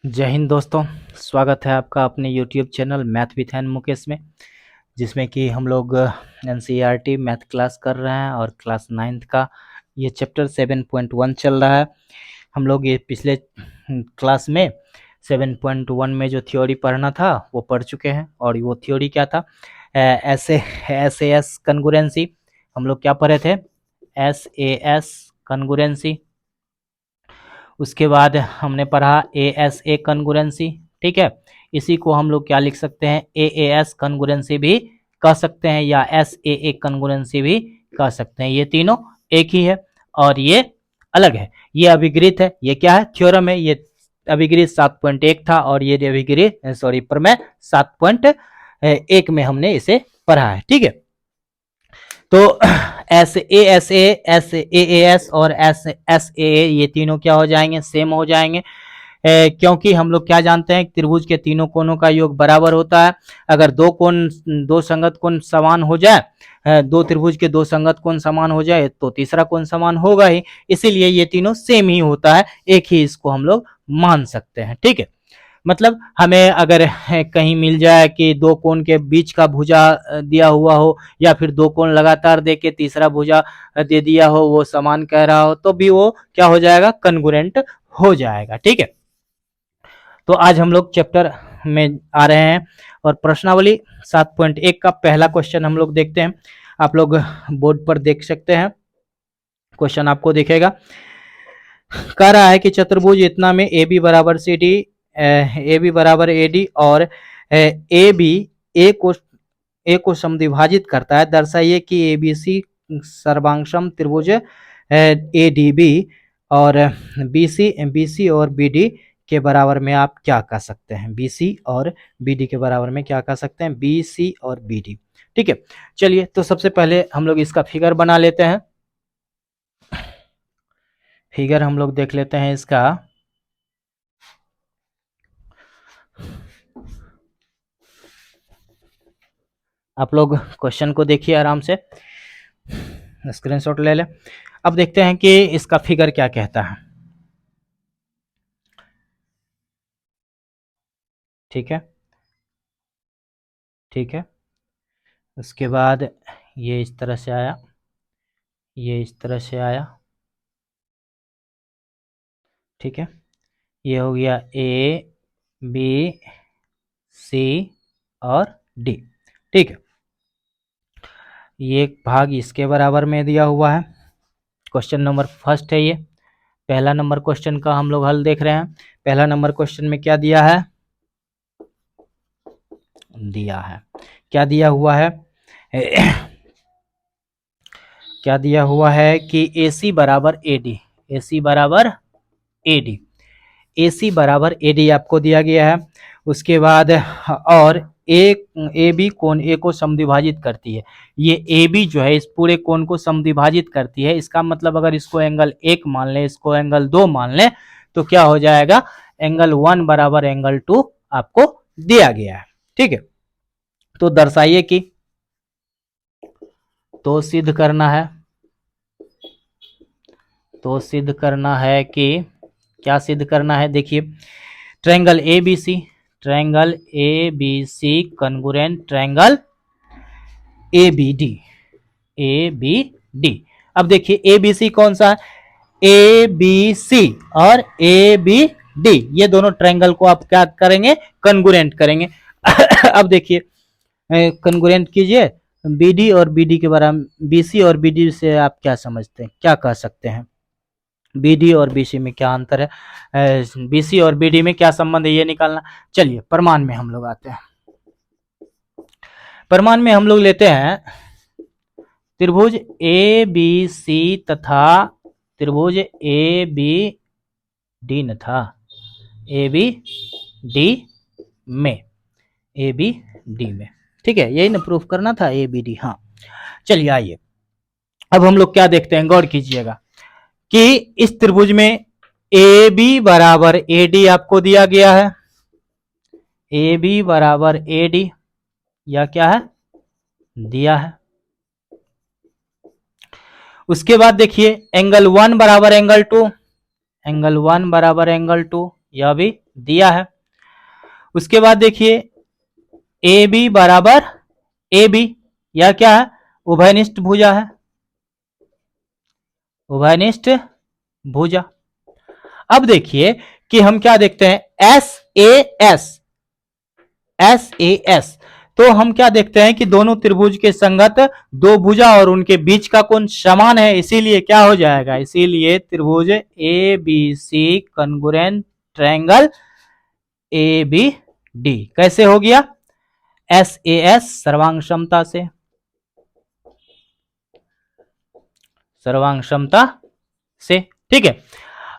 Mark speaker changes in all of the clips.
Speaker 1: जय हिंद दोस्तों। स्वागत है आपका अपने YouTube channel math with an Mukesh में, जिसमें कि हम लोग NCERT मैथ क्लास कर रहे हैं और क्लास 9th का ये चैप्टर 7.1 चल रहा है। हम लोग ये पिछले क्लास में 7.1 में जो थ्योरी पढ़ना था वो पढ़ चुके हैं। और वो थ्योरी क्या था? SAS कन्गुरेंसी। हम लोग क्या पढ़े थे? SAS कन्गुरेंसी। उसके बाद हमने पढ़ा ASA कन्गुरेंसी। ठीक है, इसी को हम लोग क्या लिख सकते हैं? AAS कन्गुरेंसी भी कह सकते हैं या SAA कन्गुरेंसी भी कह सकते हैं। ये तीनों एक ही है और ये अलग है। ये अभिगृहित है, ये क्या है? थ्योरम है। ये अभिगृहित 7.1 था और ये अभिगृहित प्रमेय 7.1 में हमने इसे पढ़ा है। ठीक है, तो SAS और SAA ये तीनों क्या हो जाएंगे? सेम हो जाएंगे। क्योंकि हम लोग क्या जानते हैं? त्रिभुज के तीनों कोणों का योग बराबर होता है। अगर दो संगत कोण समान हो जाए, दो त्रिभुज के दो संगत कोण समान हो जाए तो तीसरा कोण समान होगा ही। इसीलिए ये तीनों सेम ही होता है, एक ही इसको हम लोग मान सकते हैं। ठीक है, मतलब हमें अगर कहीं मिल जाए कि दो कोण के बीच का भुजा दिया हुआ हो या फिर दो कोण लगातार दे के तीसरा भुजा दे दिया हो, वो समान कह रहा हो, तो भी वो क्या हो जाएगा? कन्गुरेंट हो जाएगा। ठीक है, तो आज हम लोग चैप्टर में आ रहे हैं और प्रश्नावली 7.1 का पहला क्वेश्चन हम लोग देखते हैं। आप लोग बोर्ड पर देख सकते हैं, क्वेश्चन आपको दिखेगा। कह रहा है कि चतुर्भुज इतना में ए बी बराबर सी डी, ए बी बराबर ए डी और ए बी ए को समद्विभाजित करता है। दर्शाइए कि ए बी सी सर्वांगसम त्रिभुज ए डी बी और बी सी और बी डी के बराबर में आप क्या कह सकते हैं? बी सी और बी डी के बराबर में क्या कह सकते हैं? बी सी और बी डी। ठीक है, चलिए तो सबसे पहले हम लोग इसका फिगर बना लेते हैं। फिगर हम लोग देख लेते हैं इसका। आप लोग क्वेश्चन को देखिए आराम से, स्क्रीनशॉट ले लें। अब देखते हैं कि इसका फिगर क्या कहता है। ठीक है, ठीक है, उसके बाद ये इस तरह से आया, ये इस तरह से आया। ठीक है, ये हो गया ए बी सी और डी। ठीक है, ये भाग इसके बराबर में दिया हुआ है। क्वेश्चन नंबर फर्स्ट है ये, पहला नंबर क्वेश्चन का हम लोग हल देख रहे हैं। पहला नंबर क्वेश्चन में क्या दिया है? दिया है, क्या दिया हुआ है? क्या दिया हुआ है कि AC बराबर AD, AC बराबर AD, AC बराबर AD आपको दिया गया है। उसके बाद और ए बी कोण ए को समद्विभाजित करती है। ये ए बी जो है इस पूरे कोण को समद्विभाजित करती है। इसका मतलब अगर इसको एंगल 1 मान लें, इसको एंगल 2 मान लें, तो क्या हो जाएगा? एंगल 1 बराबर एंगल 2 आपको दिया गया है। ठीक है, तो दर्शाइए कि, तो सिद्ध करना है, तो सिद्ध करना है कि क्या सिद्ध करना है? देखिए, triangle A B C, triangle A B C congruent triangle A B D, A B D. अब देखिए ए बी सी कौन सा है? ए बी सी और ए बी डी, ये दोनों ट्रायंगल को आप क्या करेंगे? कन्गुरेंट करेंगे। अब देखिए, कन्गुरेंट कीजिए बी डी और बी डी के बराबर। बी सी और बी डी से आप क्या समझते हैं, क्या कह सकते हैं? बी डी और बी सी में क्या अंतर है? बी सी और बी डी में क्या संबंध है, ये निकालना। चलिए प्रमाण में हम लोग आते हैं। प्रमाण में हम लोग लेते हैं त्रिभुज ए बी सी तथा त्रिभुज ए बी डी न था, ए बी डी में, ए बी डी में। ठीक है, यही ना प्रूफ करना था, ए बी डी। हाँ, चलिए आइए अब हम लोग क्या देखते हैं, गौर कीजिएगा कि इस त्रिभुज में ए बी बराबर ए डी आपको दिया गया है। ए बी बराबर ए डी या क्या है? दिया है। उसके बाद देखिए एंगल 1 बराबर एंगल 2, एंगल 1 बराबर एंगल 2 यह भी दिया है। उसके बाद देखिए ए बी बराबर ए बी, यह क्या है, उभयनिष्ठ भुजा है, उभयनिष्ठ भुजा। अब देखिए कि हम क्या देखते हैं, S A S, S A S, तो हम क्या देखते हैं कि दोनों त्रिभुज के संगत दो भुजा और उनके बीच का कोण समान है, इसीलिए क्या हो जाएगा, इसीलिए त्रिभुज A B C congruent triangle A B D कैसे हो गया, एस ए एस सर्वांग क्षमता से, सर्वांग क्षमता से, ठीक है।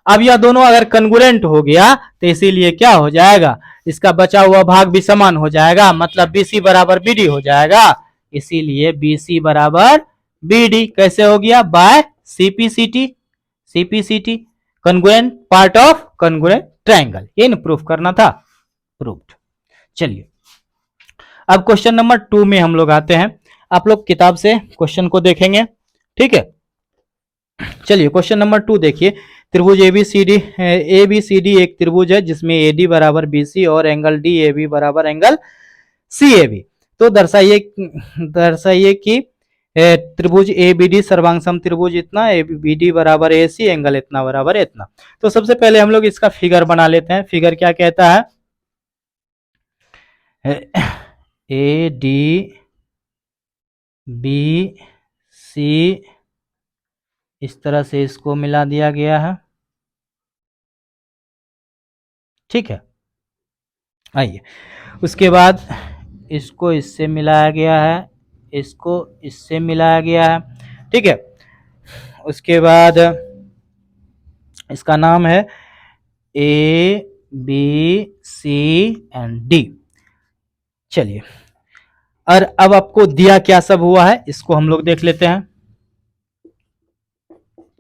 Speaker 1: अब यह दोनों अगर कॉन्ग्रुएंट हो गया तो इसीलिए क्या हो जाएगा, इसका बचा हुआ भाग भी समान हो जाएगा, मतलब BC बराबर BD हो जाएगा, इसीलिए BC बराबर BD कैसे हो गया, by CPCT, CPCT congruent part of congruent triangle, ये न प्रूफ करना था, प्रूव्ड। चलिए अब क्वेश्चन नंबर 2 में हम लोग आते हैं, आप लोग किताब से क्वेश्चन को देखेंगे, ठीक है। चलिए क्वेश्चन नंबर 2 देखिए, त्रिभुज ABCD, ABCD एक त्रिभुज है जिसमें AD बराबर BC और एंगल DAB बराबर एंगल CAB, तो दर्शाइए कि त्रिभुज ABD सर्वांग त्रिभुज इतना, ABD बराबर AC एंगल इतना बराबर इतना। तो सबसे पहले हम लोग इसका फिगर बना लेते हैं, फिगर क्या कहता है, AD BC, इस तरह से इसको मिला दिया गया है, ठीक है। आइए उसके बाद इसको इससे मिलाया गया है, इसको इससे मिलाया गया है, ठीक है। उसके बाद इसका नाम है A B C and D। चलिए और अब आपको दिया क्या सब हुआ है, इसको हम लोग देख लेते हैं।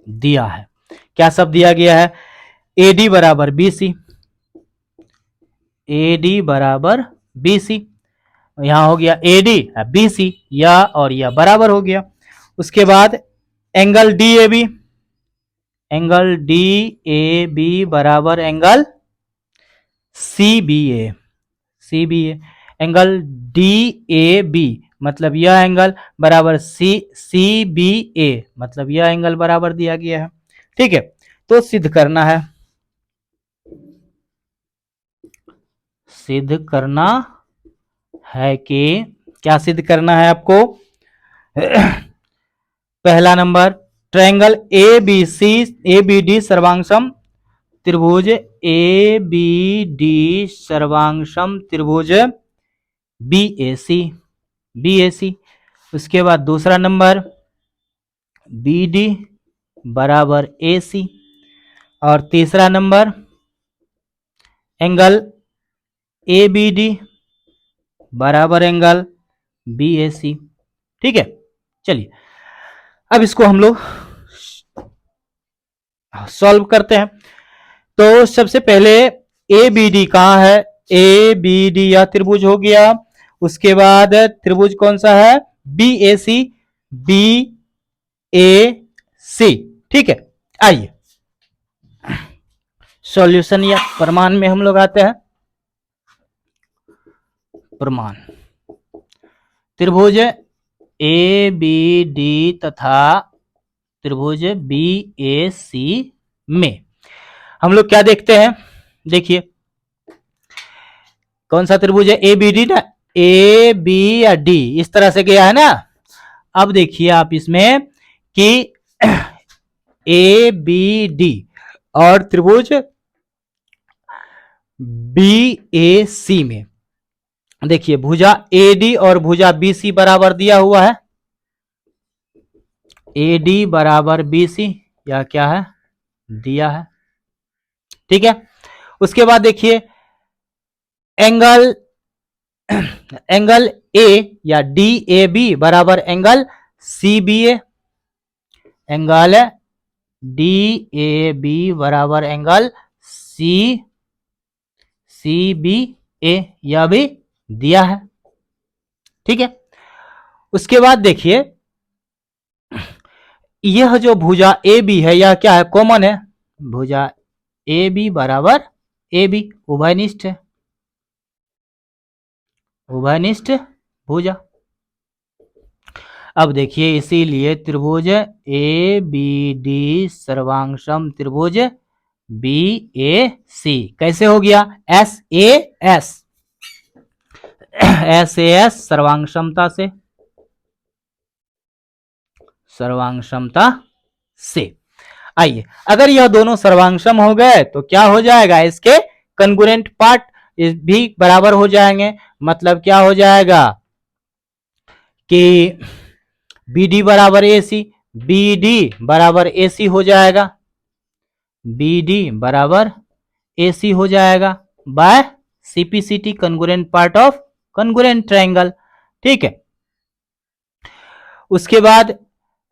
Speaker 1: दिया है क्या सब दिया गया है, AD बराबर BC, AD बराबर BC, यहां हो गया AD BC, या और यह बराबर हो गया। उसके बाद एंगल DAB, एंगल DAB बराबर angle CBA, CBA angle DAB मतलब यह एंगल बराबर CBA, मतलब यह एंगल बराबर दिया गया है, ठीक है। तो सिद्ध करना है, सिद्ध करना है कि क्या सिद्ध करना है आपको, पहला नंबर ट्रायंगल ABD सर्वांगसम त्रिभुज ABD सर्वांगसम त्रिभुज BAC। उसके बाद दूसरा नंबर BD बराबर AC, और तीसरा नंबर एंगल ABD बराबर एंगल BAC, ठीक है। चलिए अब इसको हम लोग सॉल्व करते हैं। तो सबसे पहले ABD कहाँ है, ABD यह त्रिभुज हो गया। उसके बाद त्रिभुज कौन सा है, BAC, BAC, ठीक है। आइए सॉल्यूशन या प्रमाण में हम लोग आते हैं। प्रमाण, त्रिभुज ABD तथा त्रिभुज BAC में हम लोग क्या देखते हैं, देखिए कौन सा त्रिभुज है, ABD ना, AB या D इस तरह से गया है ना। अब देखिए आप इसमें कि ABD और त्रिभुज BAC में देखिए भुजा AD और भुजा BC बराबर दिया हुआ है, AD बराबर BC, या क्या है, दिया है, ठीक है। उसके बाद देखिए एंगल A या DAB बराबर एंगल CBA, एंगल DAB बराबर एंगल CBA, यह भी दिया है, ठीक है। उसके बाद देखिए यह जो भुजा AB है यह क्या है, कॉमन है, भुजा AB बराबर ए बी उभयनिष्ठ है, उभयनिष्ठ भुजा। अब देखिए इसीलिए त्रिभुज ए बी डी सर्वांगसम त्रिभुज बी ए सी कैसे हो गया, S A S, S A S सर्वांग क्षमता से, सर्वांग क्षमता से। आइए अगर यह दोनों सर्वांगसम हो गए तो क्या हो जाएगा, इसके कंगुरेंट पार्ट भी बराबर हो जाएंगे। मतलब क्या हो जाएगा कि बी डी बराबर ए सी, बी डी बराबर ए सी हो जाएगा, बी डी बराबर ए सी हो जाएगा by CPCT congruent part of congruent triangle. ठीक है, उसके बाद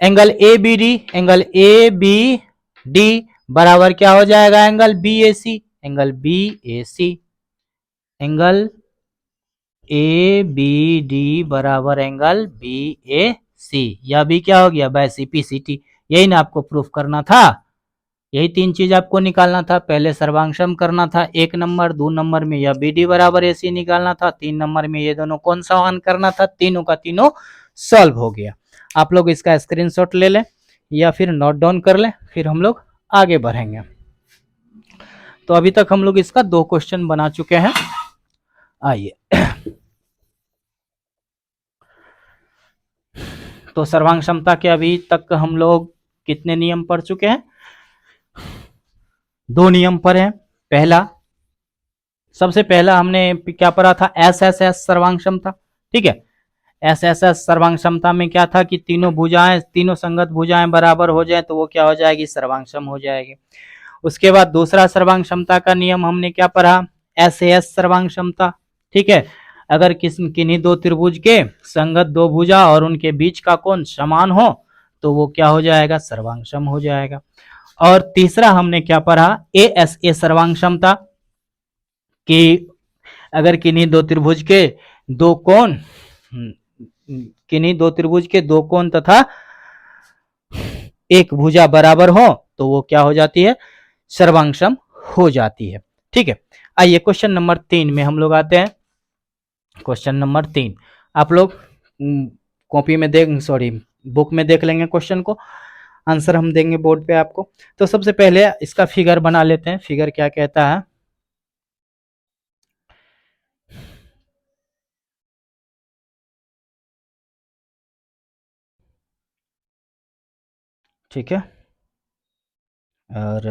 Speaker 1: angle A B D, angle A B D बराबर क्या हो जाएगा, angle B A C, angle B A C, angle A B D बराबर एंगल बी ए सी। यह भी क्या हो गया, बाय सीपीसीटी। यही ना आपको प्रूफ करना था, यही तीन चीज आपको निकालना था। पहले सर्वांगसम करना था 1 नंबर, 2 नंबर में यह बी डी बराबर ए सी निकालना था, 3 नंबर में ये दोनों कौन सा मान करना था। तीनों का तीनों सॉल्व हो गया। आप लोग इसका स्क्रीनशॉट ले लें या फिर नोट डाउन कर लें, फिर हम लोग आगे बढ़ेंगे। तो अभी तक हम लोग इसका 2 क्वेश्चन बना चुके हैं। आइए तो सर्वांग क्षमता के अभी तक हम लोग कितने नियम पढ़ चुके हैं, 2 नियम पर है। पहला, सबसे पहला हमने क्या पढ़ा था, एस एस एस सर्वांग क्षमता। ठीक है, एस एस एस सर्वांग क्षमता में क्या था कि तीनों भुजाएं, तीनों संगत भुजाएं बराबर हो जाए तो वो क्या हो जाएगी, सर्वांगसम हो जाएगी। उसके बाद दूसरा सर्वांग क्षमता का नियम हमने क्या पढ़ा, एस एस सर्वांग क्षमता। ठीक है, अगर किन्हीं दो त्रिभुज के संगत 2 भुजा और उनके बीच का कोण समान हो तो वो क्या हो जाएगा, सर्वांगसम हो जाएगा। और तीसरा हमने क्या पढ़ा, ए एस ए सर्वांग क्षमता, कि अगर किन्हीं दो त्रिभुज के दो कोण, किन्हीं दो त्रिभुज के 2 कोण तथा एक भुजा बराबर हो तो वो क्या हो जाती है, सर्वांगसम हो जाती है। ठीक है, आइए क्वेश्चन नंबर 3 में हम लोग आते हैं। क्वेश्चन नंबर 3 आप लोग कॉपी में बुक में देख लेंगे क्वेश्चन को, आंसर हम देंगे बोर्ड पे आपको। तो सबसे पहले इसका फिगर बना लेते हैं। फिगर क्या कहता है, ठीक है, और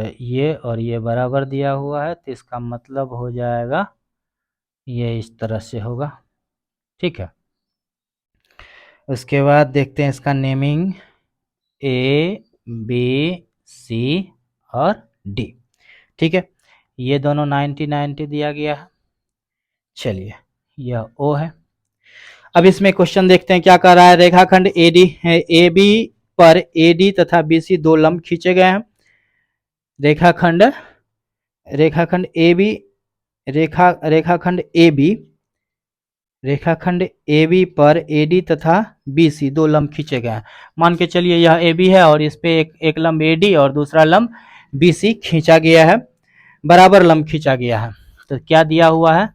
Speaker 1: ये बराबर दिया हुआ है तो इसका मतलब हो जाएगा ये इस तरह से होगा। ठीक है, उसके बाद देखते हैं इसका नेमिंग, ए बी सी और डी। ठीक है, ये दोनों 90 90 दिया गया है। चलिए यह ओ है। अब इसमें क्वेश्चन देखते हैं क्या कर रहा है। रेखाखंड एडी है, ए बी पर एडी तथा बीसी 2 लंब खींचे गए हैं। रेखाखंड ए बी, रेखाखंड ए बी पर एडी तथा बीसी 2 लंब खींचे गए हैं। मान के चलिए यह ए बी है और इस पे एक लंब एडी और दूसरा लंब बीसी खींचा गया है, बराबर लंब खींचा गया है। तो क्या दिया हुआ है,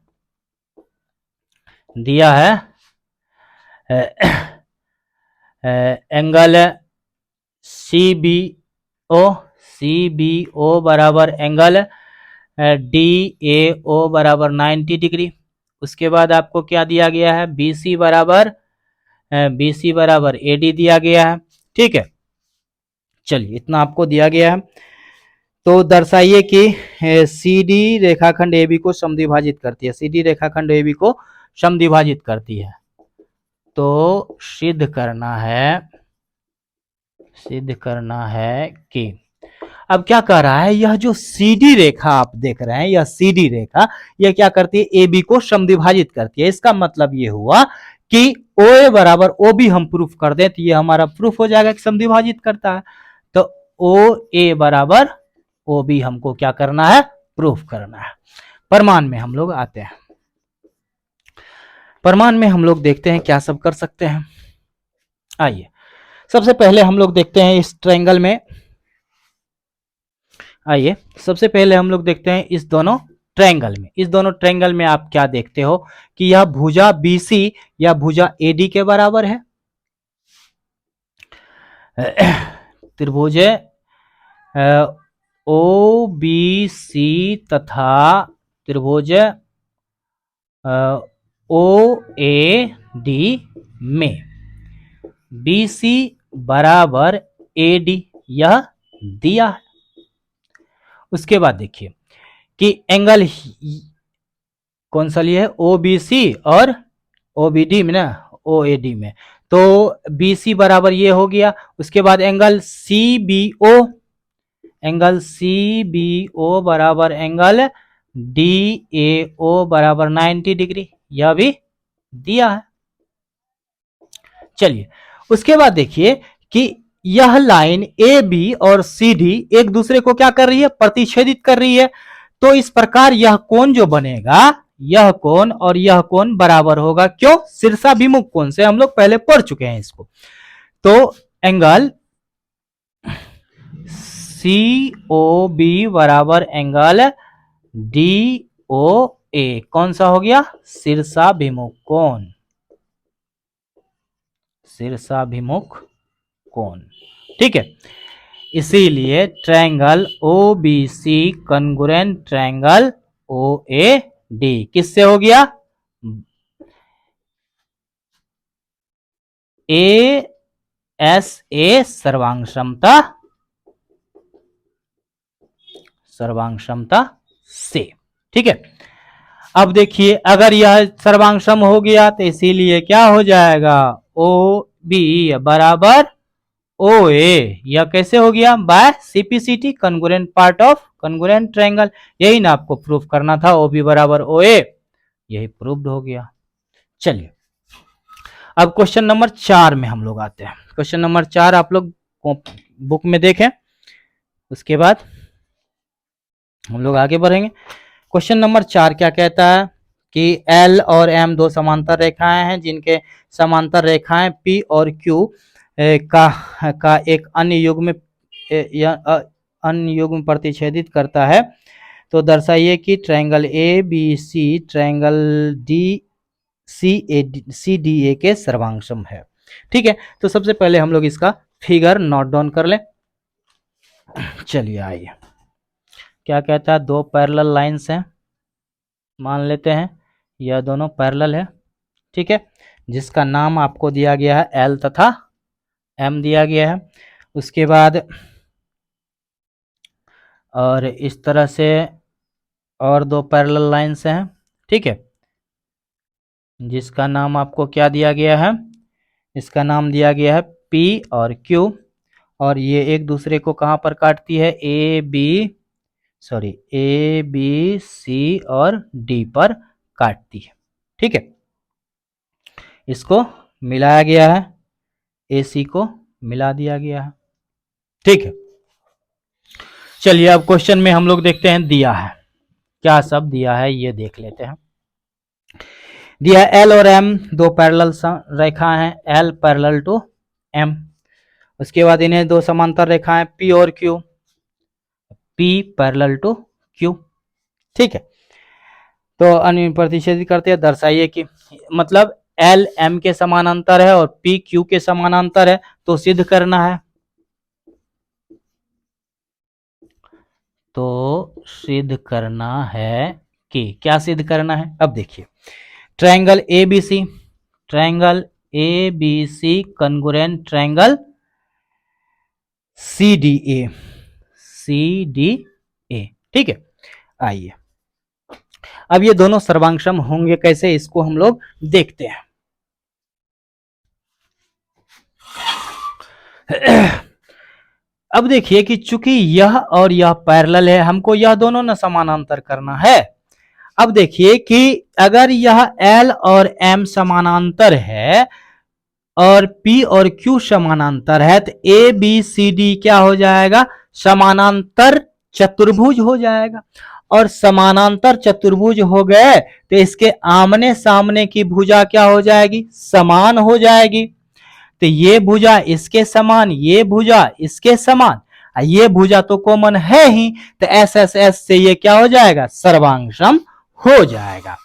Speaker 1: दिया है एंगल सी बी ओ बराबर एंगल डी ए ओ बराबर 90 डिग्री। उसके बाद आपको क्या दिया गया है, BC बराबर AD दिया गया है। ठीक है, चलिए इतना आपको दिया गया है। तो दर्शाइए कि CD रेखाखंड AB को समद्विभाजित करती है, CD रेखाखंड AB को समद्विभाजित करती है। तो सिद्ध करना है कि, अब क्या कह रहा है, यह जो CD रेखा आप देख रहे हैं, यह CD रेखा यह क्या करती है, AB को समद्विभाजित करती है। इसका मतलब ये हुआ कि OA बराबर OB हम प्रूफ कर दें तो ये हमारा प्रूफ हो जाएगा कि समद्विभाजित करता है। तो OA बराबर OB हमको क्या करना है, प्रूफ करना है। प्रमाण में हम लोग आते हैं। प्रमाण में हम लोग देखते हैं क्या सब कर सकते हैं। आइए सबसे पहले हम लोग देखते हैं इस ट्रायंगल में, आइए सबसे पहले हम लोग देखते हैं इस दोनों ट्रायंगल में, इस दोनों ट्रायंगल में आप क्या देखते हो कि यह भुजा BC या भुजा AD के बराबर है। त्रिभुज OBC तथा त्रिभुज OAD में BC बराबर AD यह दिया है। उसके बाद देखिए कि एंगल कौन सा लिया है, OBC और OBD में ना, OAD में, तो BC बराबर ये हो गया। उसके बाद एंगल CBO बराबर एंगल DAO बराबर 90 डिग्री, यह भी दिया है। चलिए उसके बाद देखिए कि यह लाइन AB और CD एक दूसरे को क्या कर रही है, प्रतिच्छेदित कर रही है। तो इस प्रकार यह कोण जो बनेगा, यह कोण और यह कोण बराबर होगा। क्यों? शीर्षाभिमुख कोण से हम लोग पहले पढ़ चुके हैं इसको। तो एंगल COB बराबर एंगल DOA कौन सा हो गया, शीर्षाभिमुख कोण, शीर्षाभिमुख कोण, ठीक है। इसीलिए triangle OBC congruent triangle OAD किससे हो गया, ASA सर्वांग क्षमता से, ठीक है। अब देखिए अगर यह सर्वांग हो गया तो इसीलिए क्या हो जाएगा, OB बराबर OA, यह कैसे हो गया, by CPCT congruent part of congruent triangle. यही ना आपको प्रूफ करना था, OB बराबर OA, यही प्रूव्ड हो गया। चलिए अब क्वेश्चन नंबर 4 में हम लोग आते हैं। क्वेश्चन नंबर 4 आप लोग बुक में देखें, उसके बाद हम लोग आगे बढ़ेंगे। क्वेश्चन नंबर 4 क्या कहता है कि L और M दो समांतर रेखाएं हैं, जिनके समांतर रेखाएं P और Q का एक अन्य युग्म प्रतिच्छेदित करता है। तो दर्शाइए कि ट्रायंगल ABC ट्रायंगल CDA के सर्वांग है, ठीक है। तो सबसे पहले हम लोग इसका फिगर नोट डाउन कर लें। चलिए आइए, क्या कहता है, दो पैरेलल लाइंस हैं, मान लेते हैं यह दोनों पैरेलल है, ठीक है, जिसका नाम आपको दिया गया है L तथा M दिया गया है। उसके बाद और इस तरह से और दो पैरेलल लाइंस हैं, ठीक है, जिसका नाम आपको क्या दिया गया है, इसका नाम दिया गया है P और Q, और ये एक दूसरे को कहाँ पर काटती है, A B C और D पर काटती है, ठीक है। इसको मिलाया गया है, AC को मिला दिया गया है, ठीक है। चलिए अब क्वेश्चन में हम लोग देखते हैं दिया है, क्या सब दिया है ये देख लेते हैं। दिया L और M दो पैरेलल रेखा हैं, L पैरेलल टू M। उसके बाद इन्हें दो समांतर रेखाएं P और Q, P parallel to Q, ठीक है। तो अन्य प्रतिच्छेदित करते हैं, दर्शाइए कि मतलब L M के समानांतर है और P Q के समानांतर है, तो सिद्ध करना है। तो सिद्ध करना है कि क्या सिद्ध करना है, अब देखिए triangle ABC congruent triangle CDA, ठीक है। आइए अब ये दोनों सर्वांग होंगे कैसे, इसको हम लोग देखते हैं। अब देखिए कि चूंकि यह और यह पैरेलल है, हमको यह दोनों न समानांतर करना है। अब देखिए कि अगर यह L और M समानांतर है और P और Q समानांतर है, तो ABCD क्या हो जाएगा, समानांतर चतुर्भुज हो जाएगा। और समानांतर चतुर्भुज हो गए तो इसके आमने सामने की भुजा क्या हो जाएगी, समान हो जाएगी। तो ये भुजा इसके समान, ये भुजा इसके समान। ये भुजा तो कॉमन है ही, तो एस एस एस से ये क्या हो जाएगा, सर्वांग सम हो जाएगा।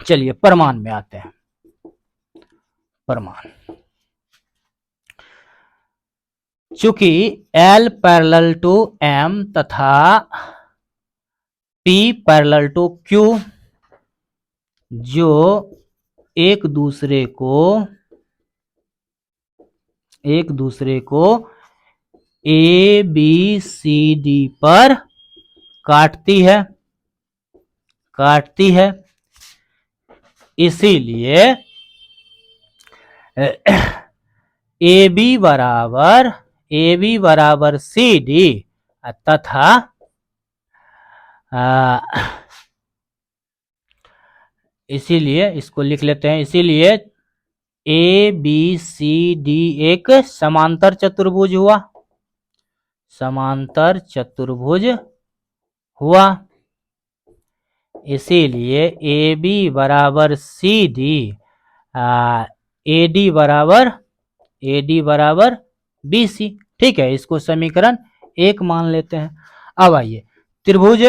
Speaker 1: चलिए प्रमाण में आते हैं। प्रमाण, चूंकि L पैरेलल टू M तथा P पैरेलल टू Q जो एक दूसरे को A B C D पर काटती है, इसीलिए ए बी बराबर सी डी तथा इसीलिए इसको लिख लेते हैं, इसीलिए ए बी सी डी एक समांतर चतुर्भुज हुआ, इसीलिए ए बी बराबर सी डी, ए डी बराबर बी सी। ठीक है, इसको समीकरण 1 मान लेते हैं। अब आइए त्रिभुज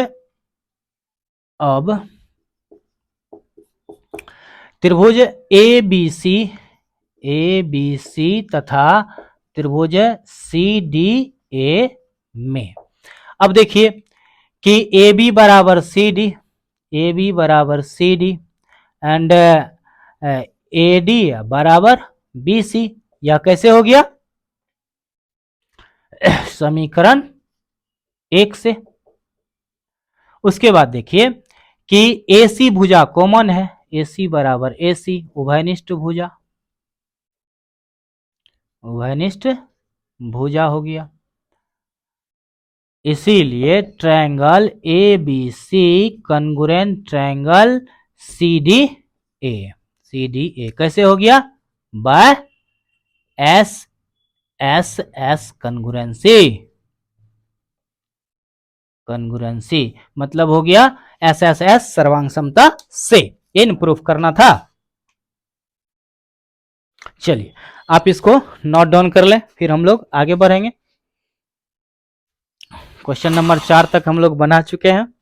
Speaker 1: ए बी सी तथा त्रिभुज सी डी ए में, अब देखिए कि ए बी बराबर C D and A D बराबर बी सी, यह कैसे हो गया, समीकरण 1 से। उसके बाद देखिए कि AC भुजा कॉमन है, AC बराबर AC, उभयनिष्ठ भुजा हो गया, इसीलिए triangle ABC congruent triangle CDA कैसे हो गया, बाय SSS कॉन्ग्रुएंसी, मतलब हो गया SSS सर्वांग समता से, इन प्रूफ करना था। चलिए आप इसको नोट डाउन कर लें, फिर हम लोग आगे बढ़ेंगे। क्वेश्चन नंबर 4 तक हम लोग बना चुके हैं।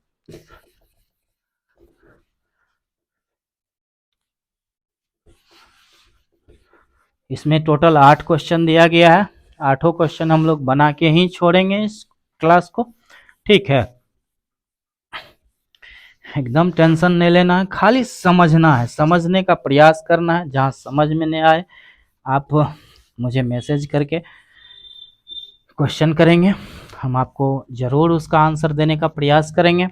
Speaker 1: इसमें टोटल 8 क्वेश्चन दिया गया है, 8 क्वेश्चन हम लोग बना के ही छोड़ेंगे इस क्लास को। ठीक है, एकदम टेंशन नहीं लेना है, खाली समझना है, समझने का प्रयास करना है। जहां समझ में नहीं आए आप मुझे मैसेज करके क्वेश्चन करेंगे, हम आपको जरूर उसका आंसर देने का प्रयास करेंगे।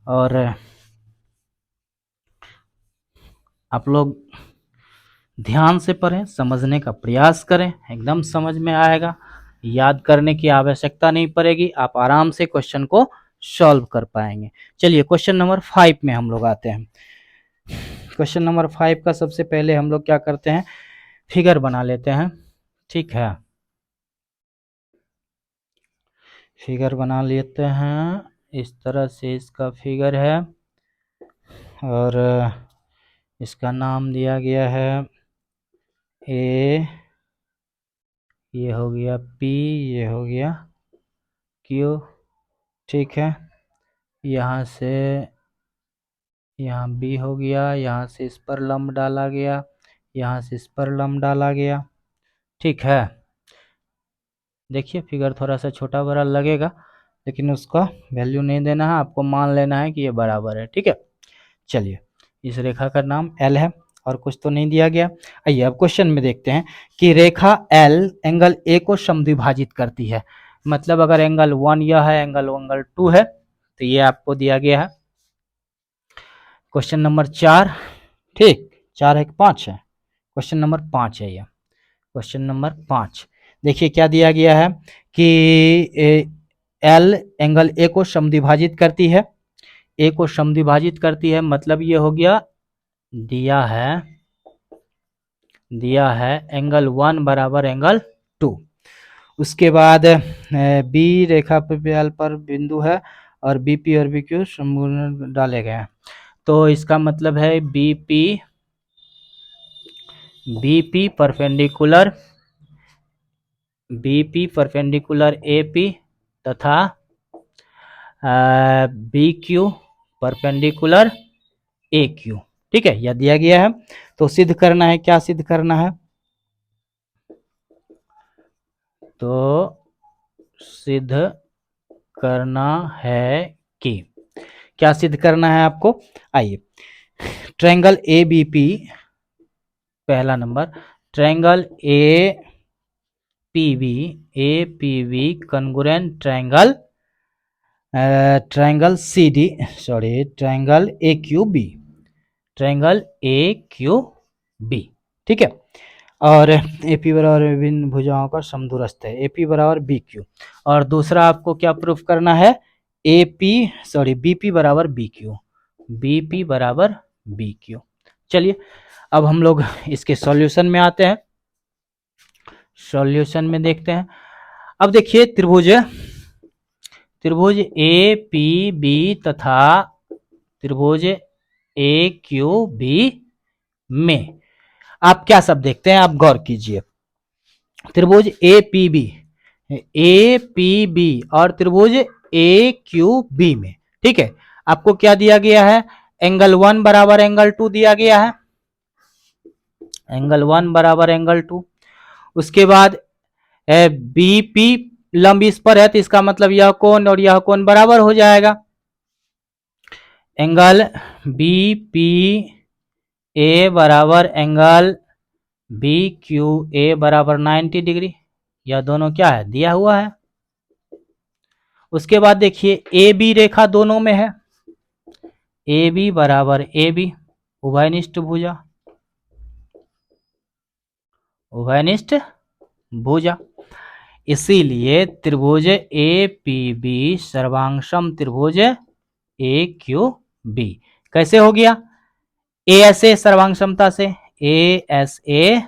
Speaker 1: और आप लोग ध्यान से पढ़ें, समझने का प्रयास करें, एकदम समझ में आएगा, याद करने की आवश्यकता नहीं पड़ेगी, आप आराम से क्वेश्चन को सॉल्व कर पाएंगे। चलिए क्वेश्चन नंबर 5 में हम लोग आते हैं। क्वेश्चन नंबर 5 का सबसे पहले हम लोग क्या करते हैं, फिगर बना लेते हैं। ठीक है, फिगर बना लेते हैं, इस तरह से इसका फिगर है और इसका नाम दिया गया है ए, ये हो गया पी, ये हो गया क्यू। ठीक है, यहाँ से यहाँ बी हो गया, यहाँ से इस पर लंब डाला गया, यहाँ से इस पर लंब डाला गया। ठीक है, देखिए फिगर थोड़ा सा छोटा बड़ा लगेगा, लेकिन उसका वैल्यू नहीं देना है, आपको मान लेना है कि ये बराबर है। ठीक है, चलिए इस रेखा का नाम L है और कुछ तो नहीं दिया गया। आइए अब क्वेश्चन में देखते हैं कि रेखा L एंगल A को समद्विभाजित करती है, मतलब अगर एंगल 1 यह है, एंगल 2 है, तो ये आपको दिया गया है। क्वेश्चन नंबर 4, ठीक 4 है 5 है, क्वेश्चन नंबर 5 है, यह क्वेश्चन नंबर 5। देखिए क्या दिया गया है कि L एंगल A को समद्विभाजित करती है, A को समद्विभाजित करती है, मतलब ये हो गया, दिया है एंगल 1 बराबर एंगल 2। उसके बाद B रेखा पर बिंदु है और BP और BQ समूह डाले गए हैं, तो इसका मतलब है BP perpendicular BP perpendicular AP तथा B Q perpendicular A Q. ठीक है, यह दिया गया है। तो सिद्ध करना है, क्या सिद्ध करना है? तो सिद्ध करना है कि, क्या सिद्ध करना है आपको? आइए, ट्रायंगल ए बी पी, पहला number, triangle A P B congruent triangle, triangle C D, sorry, triangle A Q B, triangle A Q B. ठीक है, और एपी बराबर विभिन्न भुजाओं का समदूरस्थ है, एपी बराबर बी क्यू। और दूसरा आपको क्या प्रूफ करना है? एपी, सॉरी, बीपी बराबर बी क्यू, बीपी बराबर बी क्यू। चलिए, अब हम लोग इसके सॉल्यूशन में आते हैं, सॉल्यूशन में देखते हैं। अब देखिए, त्रिभुज ए पी बी तथा त्रिभुज ए क्यू बी में आप क्या सब देखते हैं? आप गौर कीजिए, त्रिभुज ए पी बी और त्रिभुज ए क्यू बी में, ठीक है, आपको क्या दिया गया है? एंगल 1 बराबर एंगल 2 दिया गया है, एंगल 1 बराबर एंगल 2। उसके बाद बीपी लंब इस पर है, तो इसका मतलब यह कोण और यह कोण बराबर हो जाएगा। एंगल बीपी ए बराबर एंगल बी क्यू ए बराबर 90 डिग्री, यह दोनों क्या है? दिया हुआ है। उसके बाद देखिए, ए बी रेखा दोनों में है, ए बी बराबर ए बी, उभयनिष्ठ भुजा, उभयनिष्ठ भुजा, इसीलिए त्रिभुज ए पी बी सर्वांगसम त्रिभुज ए क्यू बी। कैसे हो गया? ए एस ए सर्वांग समता से, ए एस ए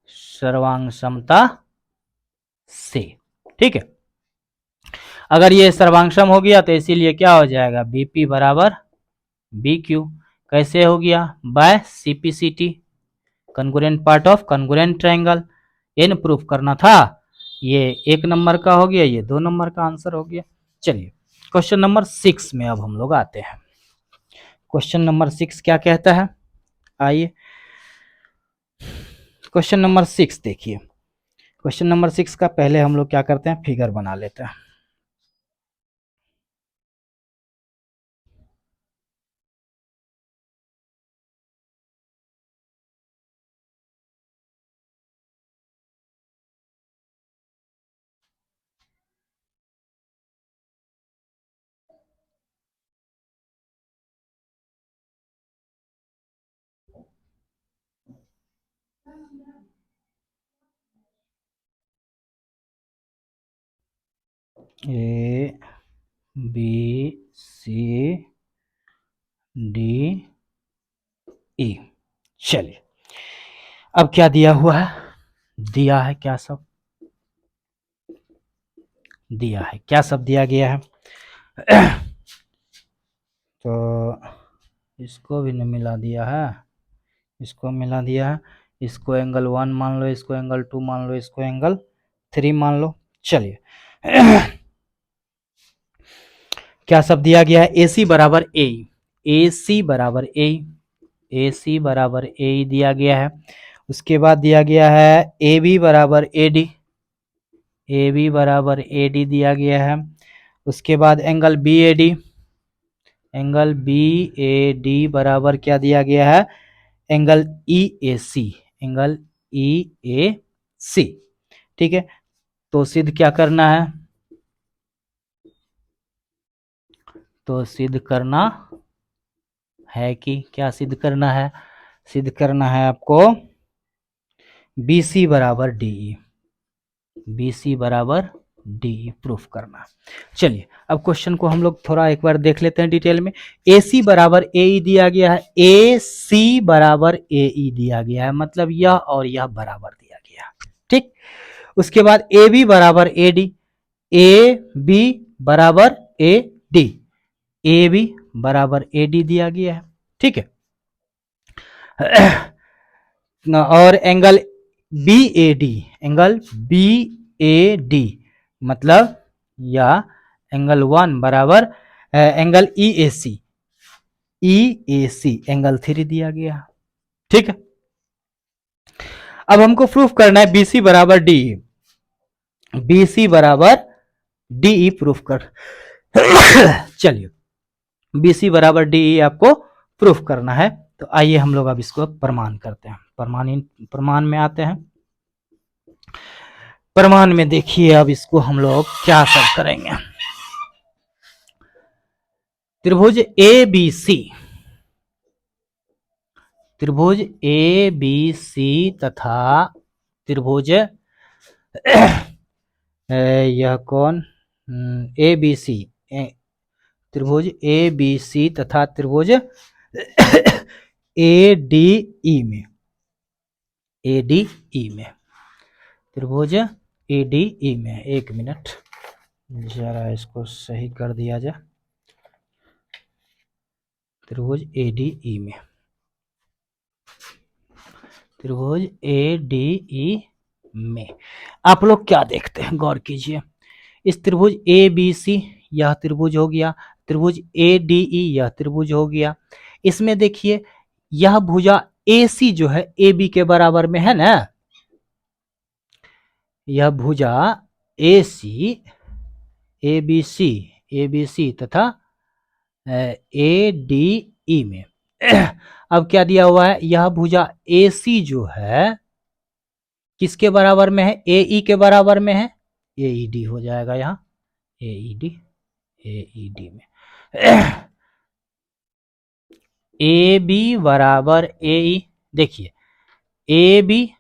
Speaker 1: सर्वांग समता से। ठीक है, अगर ये सर्वांगसम हो गया तो इसीलिए क्या हो जाएगा? बीपी बराबर बी क्यू। कैसे हो गया? By CPCT, congruent part of congruent triangle. इन प्रूफ करना था, ये 1 नंबर का हो गया, ये 2 नंबर का आंसर हो गया। चलिए, क्वेश्चन नंबर 6 में अब हम लोग आते हैं। क्वेश्चन नंबर 6 क्या कहता है? आइए, क्वेश्चन नंबर 6 देखिए। क्वेश्चन नंबर 6 का पहले हम लोग क्या करते हैं? फिगर बना लेते हैं। A B C D E. चलिए, अब क्या दिया हुआ है? दिया है क्या सब? दिया है क्या सब? दिया गया है तो इसको भी नहीं मिला दिया है, इसको मिला दिया है, इसको एंगल 1 मान लो, इसको एंगल 2 मान लो, इसको एंगल 3 मान लो। चलिए, क्या सब दिया गया है? ए सी बराबर ए, ए सी बराबर ए सी बराबर ए दिया गया है। उसके बाद दिया गया है ए बी बराबर ए डी, ए बी बराबर ए डी दिया गया है। उसके बाद angle B A D, angle B A D बराबर क्या दिया गया है? Angle E A C, angle E A C. ठीक है, तो सिद्ध क्या करना है? तो सिद्ध करना है कि, क्या सिद्ध करना है? सिद्ध करना है आपको बी सी बराबर डी ई, बी सी बराबर डी ई प्रूफ करना। चलिए, अब क्वेश्चन को हम लोग थोड़ा एक बार देख लेते हैं डिटेल में। ए सी बराबर ए ई दिया गया है, ए सी बराबर ए ई दिया गया है, मतलब यह और यह बराबर दिया गया है। ठीक, उसके बाद ए बी बराबर ए डी, ए बी बराबर ए डी, ए बी बराबर ए डी दिया गया है। ठीक है, और angle B A D, angle B A D मतलब या एंगल 1 बराबर angle E A C, E A C angle 3 दिया गया। ठीक है, अब हमको प्रूफ करना है बीसी बराबर डी, बीसी बराबर डी प्रूफ कर चलिए बीसी बराबर डी आपको प्रूफ करना है। तो आइए हम लोग अब इसको प्रमाण करते हैं, प्रमाण में आते हैं। प्रमाण में देखिए अब इसको हम लोग क्या सब करेंगे। त्रिभुज ए बी सी, त्रिभुज ए बी सी तथा त्रिभुज यह कौन ए बी सी, त्रिभुज ए बी सी तथा त्रिभुज ए डी ई में, ए डी ई में, त्रिभुज ए डी ई में, एक मिनट जरा इसको सही कर दिया जाए। त्रिभुज ए डी ई में, त्रिभुज ए डी ई में आप लोग क्या देखते हैं, गौर कीजिए। इस त्रिभुज ए बी सी यह त्रिभुज हो गया, त्रिभुज ए डी ई यह त्रिभुज हो गया। इसमें देखिए यह भुजा ए सी जो है ए बी के बराबर में है ना, यह भुजा ए सी ए बी सी तथा ए डी ई में अब क्या दिया हुआ है, यह भुजा ए सी जो है किसके बराबर में है, ए ई के बराबर में है, ए ई डी हो जाएगा यहाँ, ए ई डी में ए बी बराबर ए ई, देखिए ए बी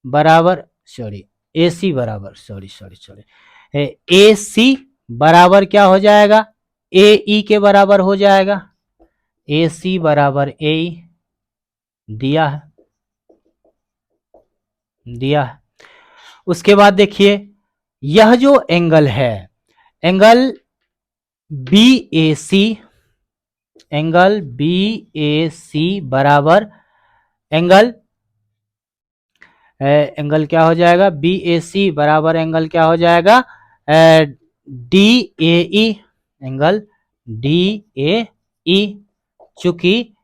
Speaker 1: बराबर ए सी बराबर ए सी बराबर क्या हो जाएगा, ए ई के बराबर हो जाएगा, ए सी बराबर ए ई दिया है। उसके बाद देखिए यह जो एंगल है, angle B A C, angle B A सी बराबर एंगल क्या हो जाएगा, बी ए सी बराबर एंगल क्या हो जाएगा, D A E, angle D A E, चूंकि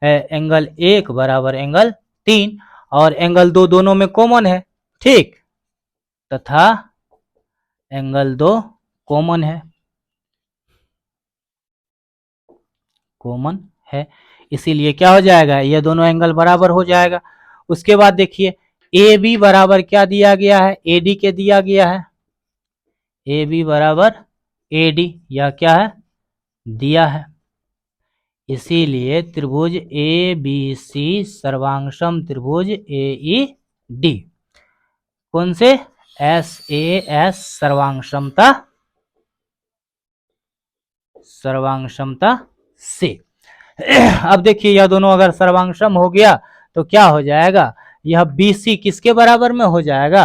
Speaker 1: एंगल 1 बराबर एंगल 3 और एंगल 2 दोनों में कॉमन है, ठीक, तथा एंगल 2 कॉमन है, इसीलिए क्या हो जाएगा, ये दोनों एंगल बराबर हो जाएगा। उसके बाद देखिए ए बी बराबर क्या दिया गया है, ए डी के दिया गया है, ए बी बराबर ए डी, यह क्या है दिया है, इसीलिए त्रिभुज ए बी सी सर्वांगसम त्रिभुज ए ई डी, कौन से, एस ए एस सर्वांगक्षमता से अब देखिए यह दोनों अगर सर्वांगसम हो गया तो क्या हो जाएगा, यह बी सी किसके बराबर में हो जाएगा,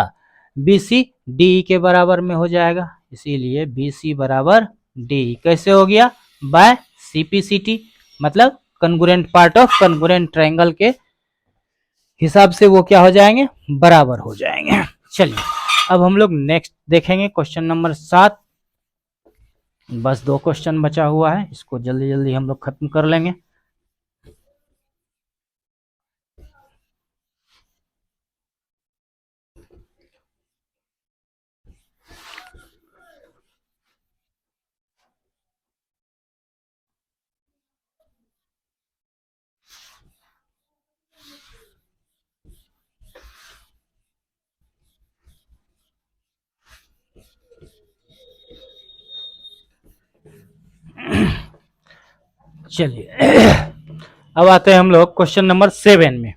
Speaker 1: बी सी डी के बराबर में हो जाएगा, इसीलिए बी सी बराबर डी कैसे हो गया, बाय सीपीसीटी, मतलब कन्गुरेंट पार्ट ऑफ कन्गुरेंट ट्रायंगल के हिसाब से वो क्या हो जाएंगे, बराबर हो जाएंगे। चलिए अब हम लोग नेक्स्ट देखेंगे क्वेश्चन नंबर 7, बस 2 क्वेश्चन बचा हुआ है, इसको जल्दी जल्दी हम लोग खत्म कर लेंगे। चलिए अब आते हैं हम लोग क्वेश्चन नंबर 7 में।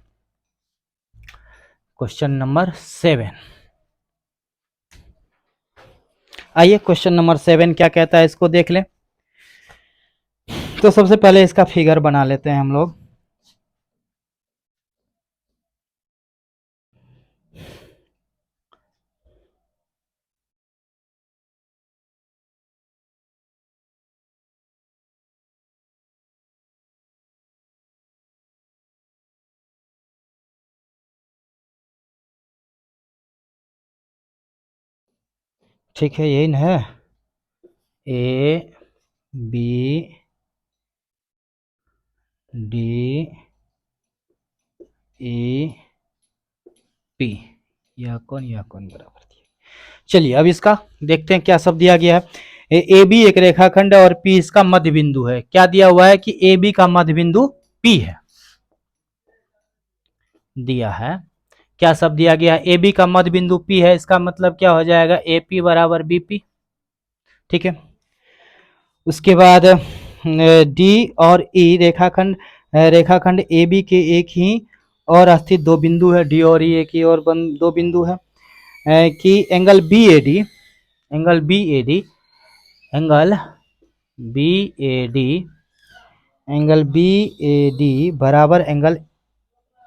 Speaker 1: क्वेश्चन नंबर 7, आइए क्वेश्चन नंबर 7 क्या कहता है इसको देख लें। तो सबसे पहले इसका फिगर बना लेते हैं हम लोग। ठीक है, यही ना है, A B D A P, यह कौन बराबर दिया। चलिए अब इसका देखते हैं क्या सब दिया गया है। ए बी एक रेखाखंड है और पी इसका मध्य बिंदु है। क्या दिया हुआ है कि ए बी का मध्य बिंदु पी है, दिया है। क्या सब दिया गया है, ए बी का मध्य बिंदु पी है, इसका मतलब क्या हो जाएगा, ए पी बराबर बी पी। ठीक है, उसके बाद डी और ई रेखाखंड ए बी के एक ही और स्थित दो बिंदु है, डी और ई एक ही और दो बिंदु है कि angle B A D angle B A D angle B A D angle B A D बराबर एंगल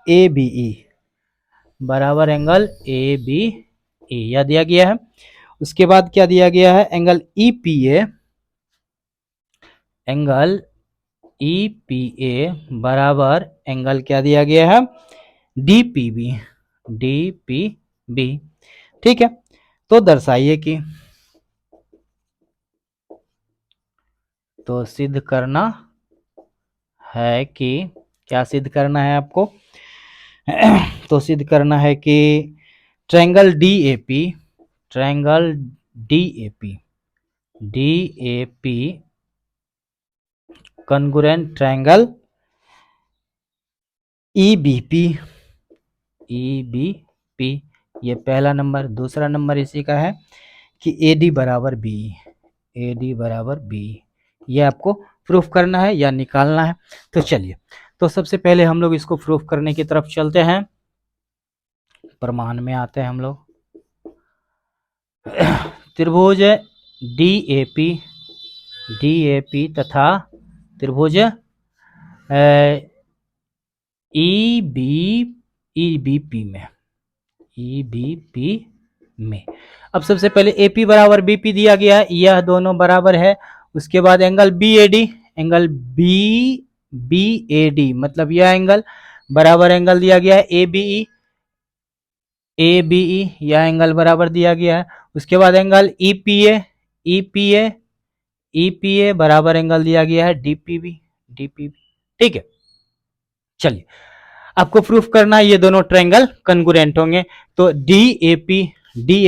Speaker 1: ए बी ई बराबर एंगल ए बी ई, यह दिया गया है। उसके बाद क्या दिया गया है, एंगल ई पी ए बराबर एंगल क्या दिया गया है, डी पी बी। ठीक है, तो दर्शाइए कि, तो सिद्ध करना है कि, क्या सिद्ध करना है आपको तो सिद्ध करना है कि triangle D A P congruent triangle E B P, ये पहला नंबर। दूसरा नंबर इसी का है कि ए डी बराबर बी, ये आपको प्रूफ करना है या निकालना है। तो चलिए, तो सबसे पहले हम लोग इसको प्रूफ करने की तरफ चलते हैं, प्रमाण में आते हैं हम लोग। त्रिभुज डी ए पी तथा त्रिभुज ई बी पी में अब सबसे पहले ए पी बराबर बी पी दिया गया है, यह दोनों बराबर है। उसके बाद एंगल बी ए डी मतलब यह एंगल बराबर एंगल दिया गया है ए बी ई, यह एंगल बराबर दिया गया है। उसके बाद एंगल ई पी ए बराबर एंगल दिया गया है डी पी बी। ठीक है, चलिए आपको प्रूफ करना है ये दोनों ट्रायंगल कॉन्ग्रुएंट होंगे। तो डी ए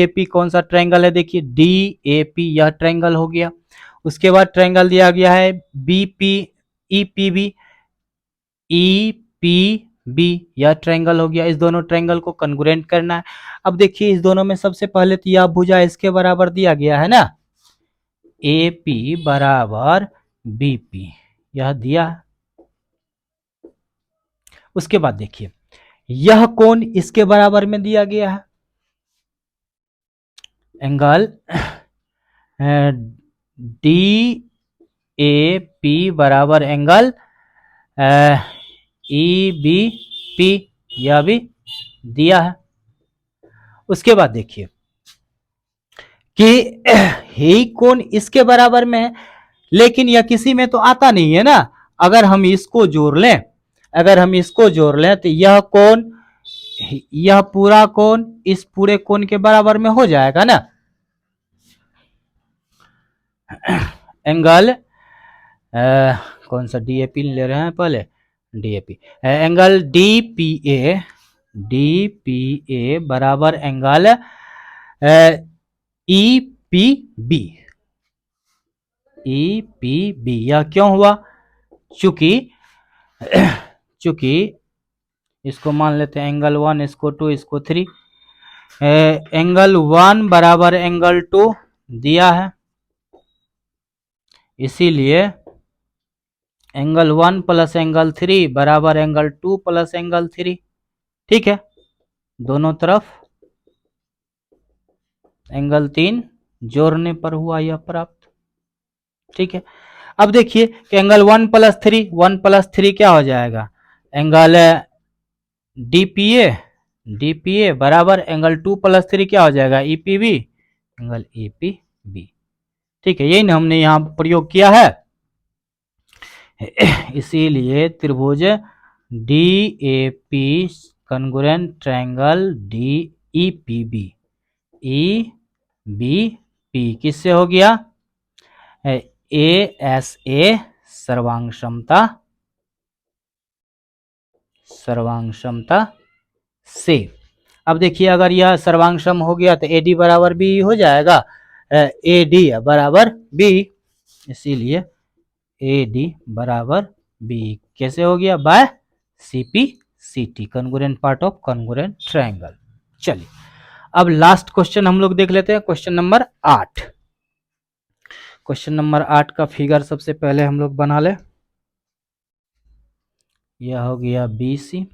Speaker 1: पी कौन सा ट्रायंगल है, देखिए डी ए पी यह ट्रायंगल हो गया। उसके बाद ट्रायंगल दिया गया है B P E P B, यह ट्रायंगल हो गया। इस दोनों ट्रायंगल को कॉन्ग्रुएंट करना है। अब देखिए इस दोनों में सबसे पहले तो यह भुजा इसके बराबर दिया गया है ना, ए पी बराबर बी पी, यह दिया है। उसके बाद देखिए यह कोण इसके बराबर में दिया गया है, एंगल डी ए पी बराबर एंगल ई बी पी, यह भी दिया है। उसके बाद देखिए कि ही कोण इसके बराबर में है, लेकिन यह किसी में तो आता नहीं है ना। अगर हम इसको जोड़ लें तो यह पूरा कोण इस पूरे कोण के बराबर में हो जाएगा ना। एंगल कौन सा डी ए पी ले रहे हैं, पहले D A P, angle D P A बराबर एंगल ई पी बी, यह क्यों हुआ, चूंकि इसको मान लेते हैं एंगल 1, इसको 2, इसको 3, एंगल 1 बराबर एंगल 2 दिया है, इसीलिए एंगल 1 प्लस एंगल 3 बराबर एंगल 2 प्लस एंगल 3। ठीक है, दोनों तरफ एंगल 3 जोड़ने पर हुआ यह प्राप्त। ठीक है, अब देखिए कि एंगल 1 प्लस 3 क्या हो जाएगा, एंगल डी पी ए बराबर एंगल 2 प्लस 3 क्या हो जाएगा, E P B, angle E P B. ठीक है, यही ना हमने यहाँ प्रयोग किया है। इसीलिए त्रिभुज D A P congruent triangle D E B P किससे हो गया? ए एस ए सर्वांग क्षमता से। अब देखिए अगर यह सर्वांग हो गया तो एडी बराबर बी हो जाएगा, ए डी बराबर बी, इसीलिए ए डी बराबर बी कैसे हो गया? By C P C T, congruent part of congruent triangle. चलिए अब लास्ट क्वेश्चन हम लोग देख लेते हैं, क्वेश्चन नंबर 8। क्वेश्चन नंबर 8 का फिगर सबसे पहले हम लोग बना ले। यह हो गया बी सी,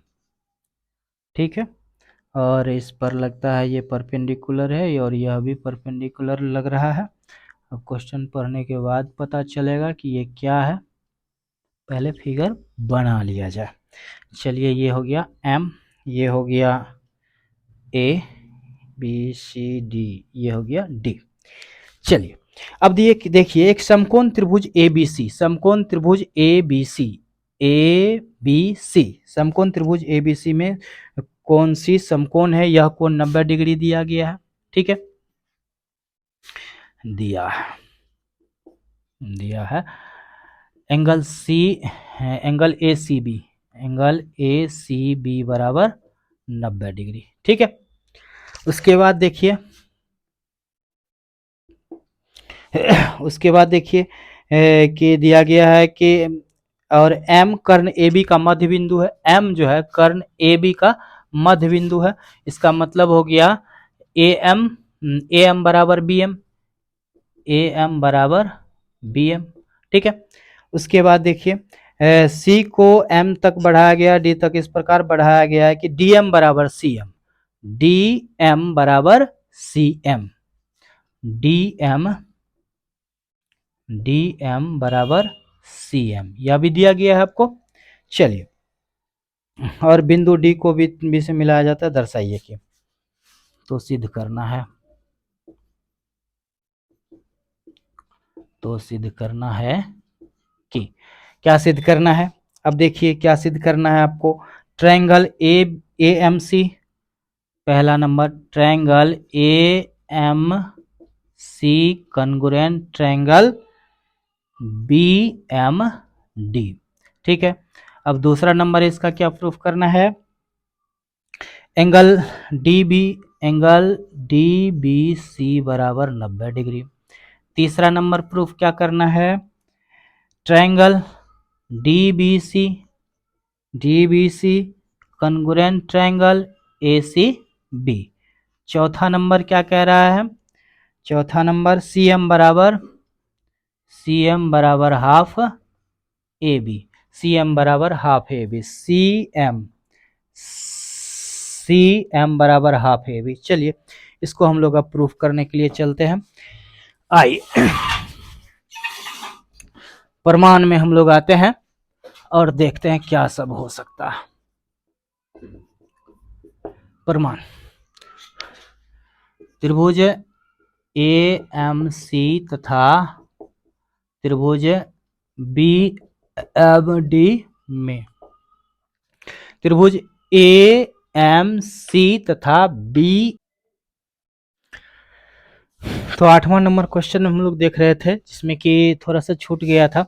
Speaker 1: ठीक है, और इस पर लगता है ये परपेंडिकुलर है और यह भी परपेंडिकुलर लग रहा है। अब क्वेश्चन पढ़ने के बाद पता चलेगा कि ये क्या है, पहले फिगर बना लिया जाए। चलिए ये हो गया एम, ये हो गया ए बी सी डी, ये हो गया डी। चलिए अब देखिए एक समकोण त्रिभुज ए बी सी, समकोण त्रिभुज A B C, A B सी, समकोण त्रिभुज ए बी सी में कौन सी समकोण है? यह कोण 90 डिग्री दिया गया है, ठीक है, दिया है। Angle C, angle A C B, angle A C B बराबर 90 डिग्री, ठीक है। उसके बाद देखिए कि दिया गया है कि और M कर्ण AB का मध्य बिंदु है, M जो है कर्ण AB का मध्य बिंदु है। इसका मतलब हो गया AM बराबर BM, AM बराबर BM, ठीक है। उसके बाद देखिए C को M तक बढ़ाया गया, D तक इस प्रकार बढ़ाया गया है कि DM बराबर CM, DM बराबर CM, DM बराबर CM, यह भी दिया गया है आपको। चलिए और बिंदु D को भी से मिलाया जाता है, दर्शाइए कि, तो सिद्ध करना है, कि क्या सिद्ध करना है। अब देखिए क्या सिद्ध करना है आपको, ट्रायंगल AMC, पहला number triangle AMC congruent triangle BMD, ठीक है। अब दूसरा नंबर इसका क्या प्रूफ करना है, एंगल DBC बराबर 90 डिग्री। तीसरा नंबर प्रूफ क्या करना है, triangle DBC congruent triangle ACB। चौथा नंबर क्या कह रहा है, चौथा नंबर CM बराबर हाफ AB, CM बराबर हाफ AB, CM बराबर हाफ AB। चलिए इसको हम लोग अब प्रूफ करने के लिए चलते हैं। आइए प्रमाण में हम लोग आते हैं और देखते हैं क्या सब हो सकता है। प्रमाण, त्रिभुज AMC तथा त्रिभुज BMD में, त्रिभुज AMC तथा B, तो 8वां नंबर क्वेश्चन हम लोग देख रहे थे जिसमें कि थोड़ा सा छूट गया था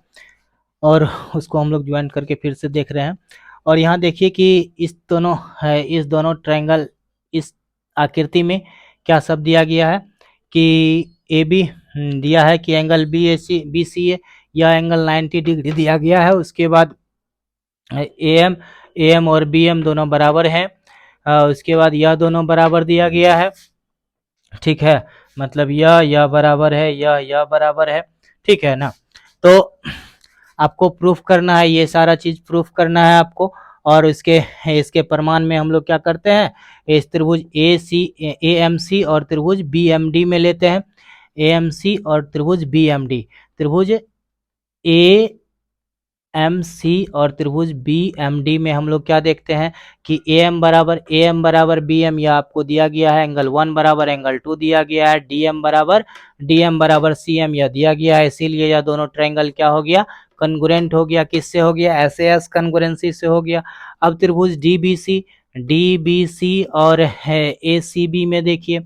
Speaker 1: और उसको हम लोग ज्वाइन करके फिर से देख रहे हैं। और यहाँ देखिए कि इस दोनों ट्रायंगल, इस आकृति में क्या सब दिया गया है कि AB दिया है कि एंगल BCA, यह एंगल 90 डिग्री दिया गया है। उसके बाद AM और BM दोनों बराबर हैं, उसके बाद यह दोनों बराबर दिया गया है, ठीक है, मतलब यह बराबर है, यह बराबर है, ठीक है ना। तो आपको प्रूफ करना है, ये सारा चीज प्रूफ करना है आपको। और इसके प्रमाण में हम लोग क्या करते हैं, इस त्रिभुज AMC और त्रिभुज BMD में लेते हैं, AMC और त्रिभुज BMD, त्रिभुज AMC और त्रिभुज BMD में हम लोग क्या देखते हैं कि AM बराबर BM, यह आपको दिया गया है, एंगल 1 बराबर एंगल 2 दिया गया है, DM बराबर CM यह दिया गया है। इसीलिए यह दोनों ट्रायंगल क्या हो गया, कॉन्ग्रुएंट हो गया। किससे हो गया, SAS कॉन्ग्रुएंसी से हो गया। अब त्रिभुज DBC और ACB में देखिए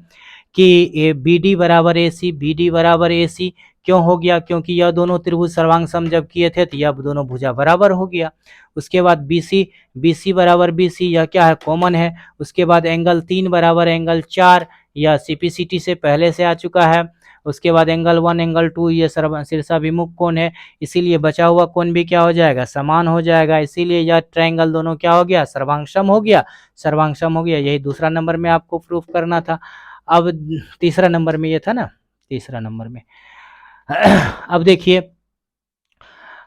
Speaker 1: कि बी डी बराबर ए सी, बी डी बराबर ए सी क्यों हो गया, क्योंकि यह दोनों त्रिभुज सर्वांग सम जब किए थे तो यह दोनों भुजा बराबर हो गया। उसके बाद बी सी बराबर बी सी, यह क्या है, कॉमन है। उसके बाद एंगल 3 बराबर एंगल 4, यह सीपीसीटी से पहले से आ चुका है। उसके बाद एंगल 1 एंगल 2 ये शीर्षाभिमुख कोण है, इसीलिए बचा हुआ कोण भी क्या हो जाएगा, समान हो जाएगा। इसीलिए यह ट्रायंगल दोनों क्या हो गया, सर्वांगसम हो गया, सर्वांगसम हो गया। यही दूसरा नंबर में आपको प्रूफ करना था। अब तीसरा नंबर में ये था ना, तीसरा नंबर में अब देखिए,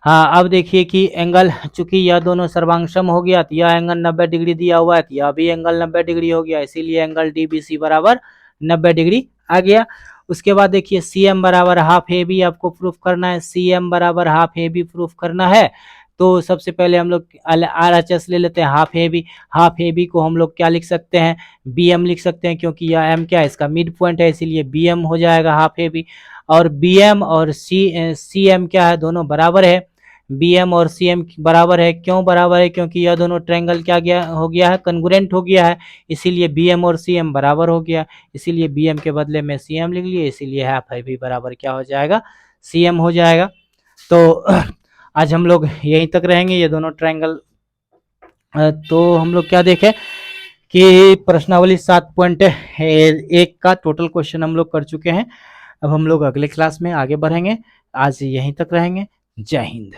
Speaker 1: हाँ अब देखिए कि एंगल, चूंकि यह दोनों सर्वांगसम हो गया तो यह एंगल 90 डिग्री दिया हुआ है तो यह भी एंगल 90 डिग्री हो गया, इसीलिए एंगल डीबीसी बराबर 90 डिग्री आ गया। उसके बाद देखिए सी एम बराबर हाफ ए बी आपको प्रूफ करना है, सी एम बराबर हाफ ए बी प्रूफ करना है। तो सबसे पहले हम लोग आर एच एस ले लेते हैं, half A B. Half A B को हम लोग क्या लिख सकते हैं, बी एम लिख सकते हैं, क्योंकि यह एम क्या है, इसका मिड पॉइंट है, इसीलिए बी एम हो जाएगा हाफ ए बी। और बी एम और सी एम क्या है, दोनों बराबर है। बी एम और सी एम बराबर है, क्यों बराबर है, क्योंकि यह दोनों ट्रायंगल क्या गया हो गया है, कन्ग्रुएंट हो गया है, इसीलिए बी एम और सी एम बराबर हो गया। इसीलिए बी एम के बदले में सी एम लिख लिए, इसीलिए हाफ ए बी बराबर क्या हो जाएगा, सी एम हो जाएगा। तो आज हम लोग यहीं तक रहेंगे, ये दोनों ट्रायंगल। तो हम लोग क्या देखें कि प्रश्नावली 7.1 का टोटल क्वेश्चन हम लोग कर चुके हैं। अब हम लोग अगले क्लास में आगे बढ़ेंगे, आज यहीं तक रहेंगे। जय हिंद।